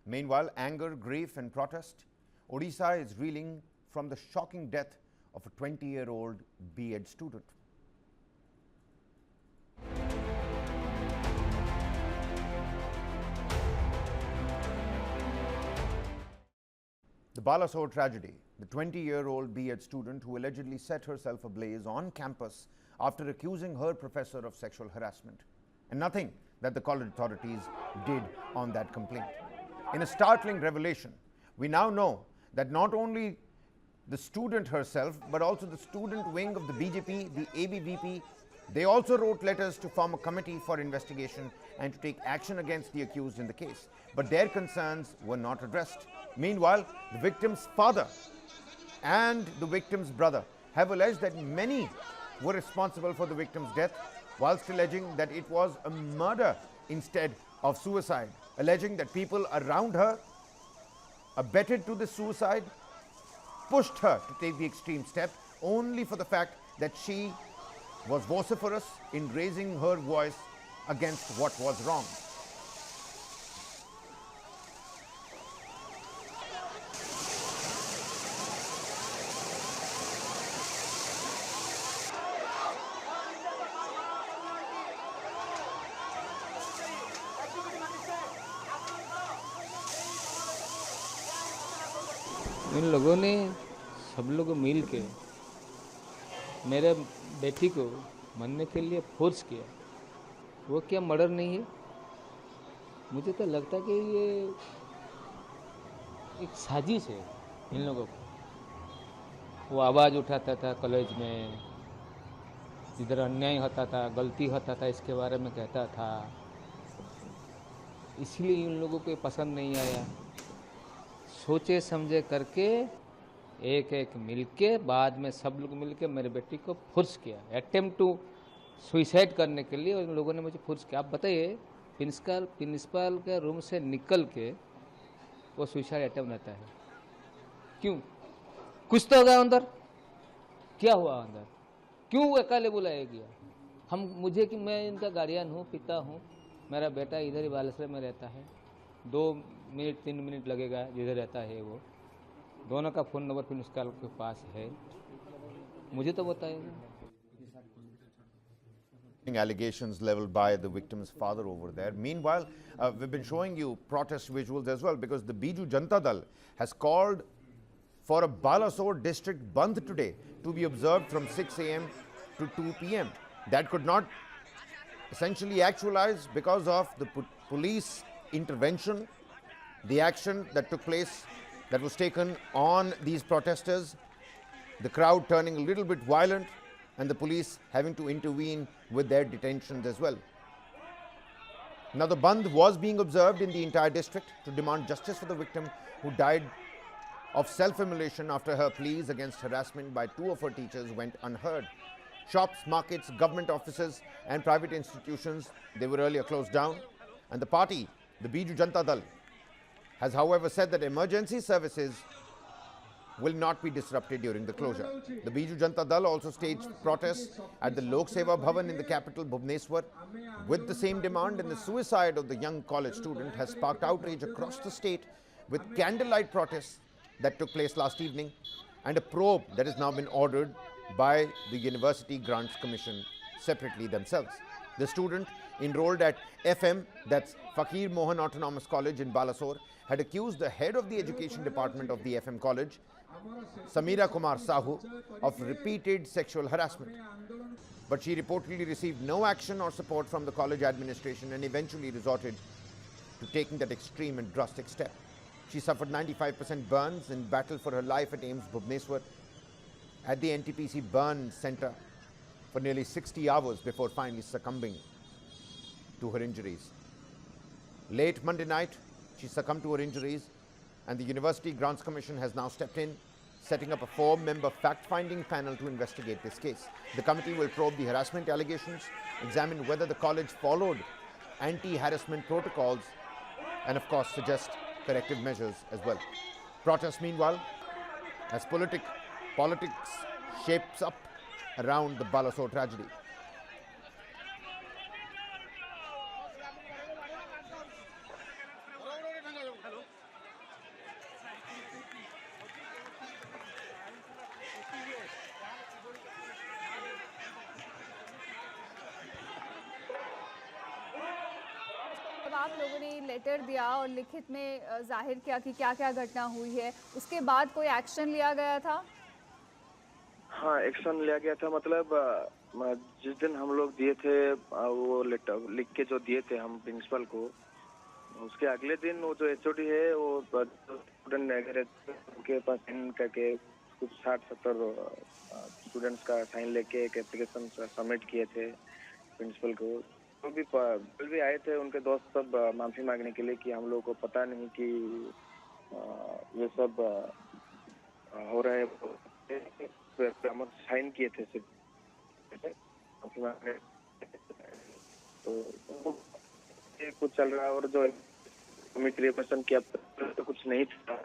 Meanwhile, anger, grief and protest, Odisha is reeling from the shocking death of a 20-year-old B.Ed student. The Balasore tragedy, the 20-year-old B.Ed student who allegedly set herself ablaze on campus after accusing her professor of sexual harassment, and nothing that the college authorities did on that complaint. In a startling revelation, we now know that not only the student herself, but also the student wing of the BJP, the ABVP, they also wrote letters to form a committee for investigation and to take action against the accused in the case. But their concerns were not addressed. Meanwhile, the victim's father and the victim's brother have alleged that many were responsible for the victim's death, whilst alleging that it was a murder instead of suicide, alleging that people around her abetted to the suicide, pushed her to take the extreme step only for the fact that she was vociferous in raising her voice against what was wrong. इन लोगों ने सब लोग मिल के मेरे बेटी को मरने के लिए फोर्स किया। वो क्या मर्डर नहीं है? मुझे तो लगता कि ये एक साजिश है इन लोगों को। वो आवाज़ उठाता था कॉलेज में, जिधर अन्याय होता था, गलती होता था, इसके बारे में कहता था, इसलिए इन लोगों को पसंद नहीं आया। सोचे समझे करके एक एक मिलके बाद में सब लोग मिलके मेरे बेटी को फोर्स किया, अटेम्प्ट टू सुइसाइड करने के लिए उन लोगों ने मुझे फोर्स किया। आप बताइए, प्रिंसिपल के रूम से निकल के वो सुइसाइड अटेम्प्ट रहता है, क्यों? कुछ तो होगा अंदर। क्या हुआ अंदर? क्यों अकेले बुलाया गया? मुझे कि मैं इनका गार्डियन हूँ, पिता हूँ, मेरा बेटा इधर ही बालेश्वर में रहता है, 2 मिनट 3 मिनट लगेगा जिधर रहता है वो, दोनों का फ़ोन नंबर प्रिंसिपल के पास है, मुझे तो बताएगा। Allegations leveled by the victim's father over there. Meanwhile, we've been showing you protest visuals as well, because the Biju Janata Dal has called for a Balasore district bandh today to be observed from 6 a.m. to 2 p.m. That could not essentially actualize because of the police intervention, the action that took place, that was taken on these protesters, the crowd turning a little bit violent, and the police having to intervene with their detentions as well. Now, the bandh was being observed in the entire district to demand justice for the victim who died of self-immolation after her pleas against harassment by 2 of her teachers went unheard. Shops, markets, government offices and private institutions, they were earlier closed down, and the party, the Biju Janata Dal, has however said that emergency services will not be disrupted during the closure. The Biju Janata Dal also staged protests at the Lok Seva Bhavan in the capital Bhubaneswar with the same demand, and the suicide of the young college student has sparked outrage across the state with candlelight protests that took place last evening and a probe that has now been ordered by the University Grants Commission separately themselves. The student enrolled at FM, that's Fakir Mohan Autonomous College in Balasore, had accused the head of the education department of the FM college, Samira Kumar Sahu, of repeated sexual harassment. But she reportedly received no action or support from the college administration and eventually resorted to taking that extreme and drastic step. She suffered 95% burns in battle for her life at AIIMS Bhubaneswar at the NTPC burn center for nearly 60 hours before finally succumbing to her injuries. Late Monday night, she succumbed to her injuries, and the University Grants Commission has now stepped in, setting up a 4-member fact-finding panel to investigate this case. The committee will probe the harassment allegations, examine whether the college followed anti-harassment protocols, and of course suggest corrective measures as well. Protests, meanwhile, as politics shapes up around the Balasore tragedy. आप लोगों ने letter दिया और लिखित में जाहिर किया कि क्या क्या घटना हुई है, उसके बाद कोई एक्शन लिया गया था? हाँ, एक्शन लिया गया था। मतलब जिस दिन हम लोग दिए थे वो लेटर लिख के जो दिए थे हम प्रिंसिपल को, उसके अगले दिन वो जो एचओडी है वो स्टूडेंट अगर उनके पास साइन करके कुछ 60-70 स्टूडेंट्स का साइन लेके एक एप्लीकेशन सबमिट किए थे प्रिंसिपल को। तो भी कल भी आए थे उनके दोस्त सब माफी मांगने के लिए कि हम लोग को पता नहीं कि ये सब हो रहा है। हम साइन किए थे सिर्फ माफी मांगने। तो ये कुछ चल रहा है और जो कमिटी रिप्रेजेंट किया तो कुछ नहीं था।